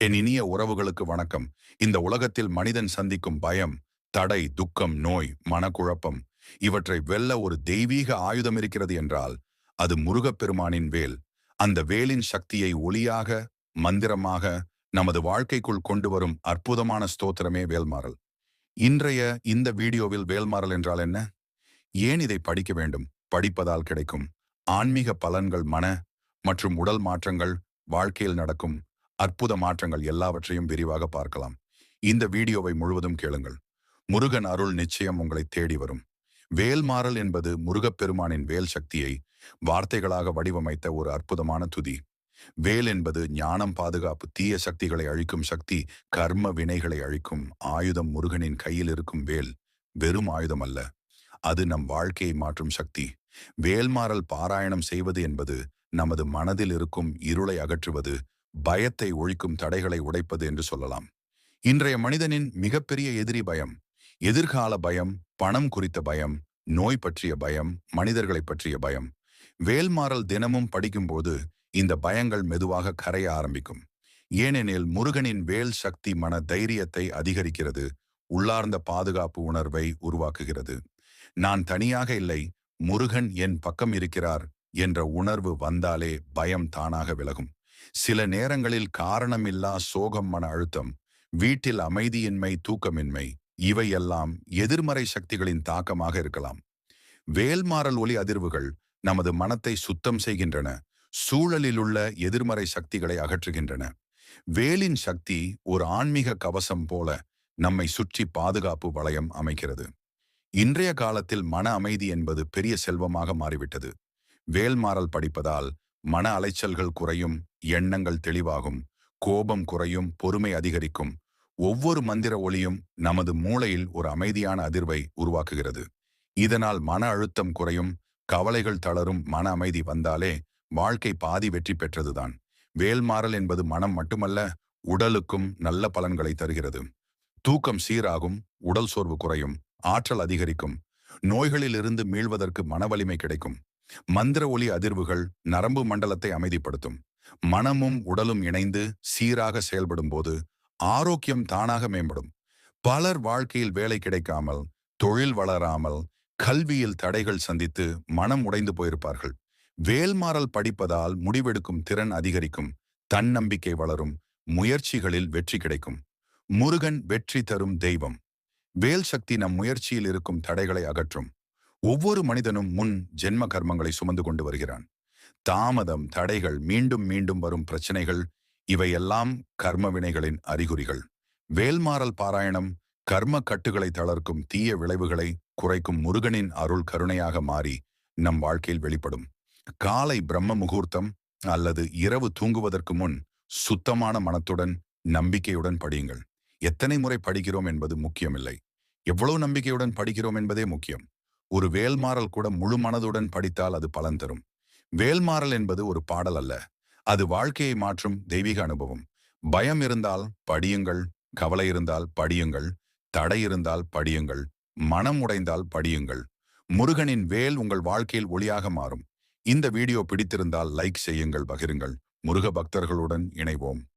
என் இனிய உறவுகளுக்கு வணக்கம். இந்த உலகத்தில் மனிதன் சந்திக்கும் பயம், தடை, துக்கம், நோய், மனக்குழப்பம் இவற்றை வெல்ல ஒரு தெய்வீக ஆயுதம் இருக்கிறது என்றால் அது முருகப்பெருமானின் வேல். அந்த வேலின் சக்தியை ஒளியாக, மந்திரமாக நமது வாழ்க்கைக்குள் கொண்டு வரும் அற்புதமான ஸ்தோத்திரமே வேல்மாறல். இன்றைய இந்த வீடியோவில் வேல்மாறல் என்றால் என்ன? ஏன் இதை படிக்க வேண்டும்? படிப்பதால் கிடைக்கும் ஆன்மீக பலன்கள், மன மற்றும் உடல் மாற்றங்கள், வாழ்க்கையில் நடக்கும் அற்புத மாற்றங்கள் எல்லாவற்றையும் விரிவாக பார்க்கலாம். இந்த வீடியோவை முழுவதும் கேளுங்கள். முருகன் அருள் நிச்சயம் உங்களை தேடி வரும். வேல்மாறல் என்பது முருகப்பெருமானின் வேல் சக்தியை வார்த்தைகளாக வடிவமைத்த ஒரு அற்புதமான துதி. வேல் என்பது ஞானம், பாதுகாப்பு, தீய சக்திகளை அழிக்கும் சக்தி, கர்ம வினைகளை அழிக்கும் ஆயுதம். முருகனின் கையில் இருக்கும் வேல் வெறும் ஆயுதம் அல்ல, அது நம் வாழ்க்கையை மாற்றும் சக்தி. வேல்மாறல் பாராயணம் செய்வது என்பது நமது மனதில் இருக்கும் இருளை அகற்றுவது, பயத்தை ஒழிக்கும், தடைகளை உடைப்பது என்று சொல்லலாம். இன்றைய மனிதனின் மிகப்பெரிய எதிரி பயம். எதிர்கால பயம், பணம் குறித்த பயம், நோய் பற்றிய பயம், மனிதர்களை பற்றிய பயம். வேல்மாறல் தினமும் படிக்கும்போது இந்த பயங்கள் மெதுவாக கரைய ஆரம்பிக்கும். ஏனெனில் முருகனின் வேல் சக்தி மன தைரியத்தை அதிகரிக்கிறது, உள்ளார்ந்த பாதுகாப்பு உணர்வை உருவாக்குகிறது. நான் தனியாக இல்லை, முருகன் என் பக்கம் இருக்கிறார் என்ற உணர்வு வந்தாலே பயம் தானாக விலகும். சில நேரங்களில் காரணமில்லா சோகம், மன அழுத்தம், வீட்டில் அமைதியின்மை, தூக்கமின்மை இவையெல்லாம் எதிர்மறை சக்திகளின் தாக்கமாக இருக்கலாம். வேல்மாறல் ஒலி அதிர்வுகள் நமது மனத்தை சுத்தம் செய்கின்றன, சூழலிலுள்ள எதிர்மறை சக்திகளை அகற்றுகின்றன. வேலின் சக்தி ஒரு ஆன்மீக கவசம் போல நம்மை சுற்றி பாதுகாப்பு வளையம் அமைக்கிறது. இன்றைய காலத்தில் மன அமைதி என்பது பெரிய செல்வமாக மாறிவிட்டது. வேல்மாறல் படிப்பதால் மன அலைச்சல்கள் குறையும், எண்ணங்கள் தெளிவாகும், கோபம் குறையும், பொறுமை அதிகரிக்கும். ஒவ்வொரு மந்திர ஒளியும் நமது மூளையில் ஒரு அமைதியான அதிர்வை உருவாக்குகிறது. இதனால் மன அழுத்தம் குறையும், கவலைகள் தளரும். மன அமைதி வந்தாலே வாழ்க்கை பாதி வெற்றி பெற்றதுதான். வேல்மாறல் என்பது மனம் மட்டுமல்ல, உடலுக்கும் நல்ல பலன்களை தருகிறது. தூக்கம் சீராகும், உடல் சோர்வு குறையும், ஆற்றல் அதிகரிக்கும், நோய்களிலிருந்து மீள்வதற்கு மனவலிமை கிடைக்கும். மந்திர ஒலி அதிர்வுகள் நரம்பு மண்டலத்தை அமைதிப்படுத்தும். மனமும் உடலும் இணைந்து சீராக செயல்படும் போது ஆரோக்கியம் தானாக மேம்படும். பலர் வாழ்க்கையில் வேலை கிடைக்காமல், தொழில் வளராமல், கல்வியில் தடைகள் சந்தித்து மனம் உடைந்து போயிருப்பார்கள். வேல்மாறல் படிப்பதால் முடிவெடுக்கும் திறன் அதிகரிக்கும், தன்னம்பிக்கை வளரும், முயற்சிகளில் வெற்றி கிடைக்கும். முருகன் வெற்றி தரும் தெய்வம். வேல் சக்தி நம் முயற்சியில் இருக்கும் தடைகளை அகற்றும். ஒவ்வொரு மனிதனும் முன் ஜென்ம கர்மங்களை சுமந்து கொண்டு வருகிறான். தாமதம், தடைகள், மீண்டும் மீண்டும் வரும் பிரச்சனைகள் இவையெல்லாம் கர்ம வினைகளின் அறிகுறிகள். வேல்மாறல் பாராயணம் கர்ம கட்டுகளை தளர்க்கும், தீய விளைவுகளை குறைக்கும். முருகனின் அருள் கருணையாக மாறி நம் வாழ்க்கையில் வெளிப்படும். காலை பிரம்ம முகூர்த்தம் அல்லது இரவு தூங்குவதற்கு முன் சுத்தமான மனத்துடன், நம்பிக்கையுடன் படியுங்கள். எத்தனை முறை படிக்கிறோம் என்பது முக்கியமில்லை, எவ்வளவு நம்பிக்கையுடன் படிக்கிறோம் என்பதே முக்கியம். ஒரு வேல்மாறல் கூட முழு மனதுடன் படித்தால் அது பலன் தரும். வேல்மாறல் என்பது ஒரு பாடல் அல்ல, அது வாழ்க்கையை மாற்றும் தெய்வீக அனுபவம். பயம் இருந்தால் படியுங்கள், கவலை இருந்தால் படியுங்கள், தடை இருந்தால் படியுங்கள், மனம் உடைந்தால் படியுங்கள். முருகனின் வேல் உங்கள் வாழ்க்கையில் ஒளியாக மாறும். இந்த வீடியோ பிடித்திருந்தால் லைக் செய்யுங்கள், பகிருங்கள். முருக பக்தர்களுடன் இணைவோம்.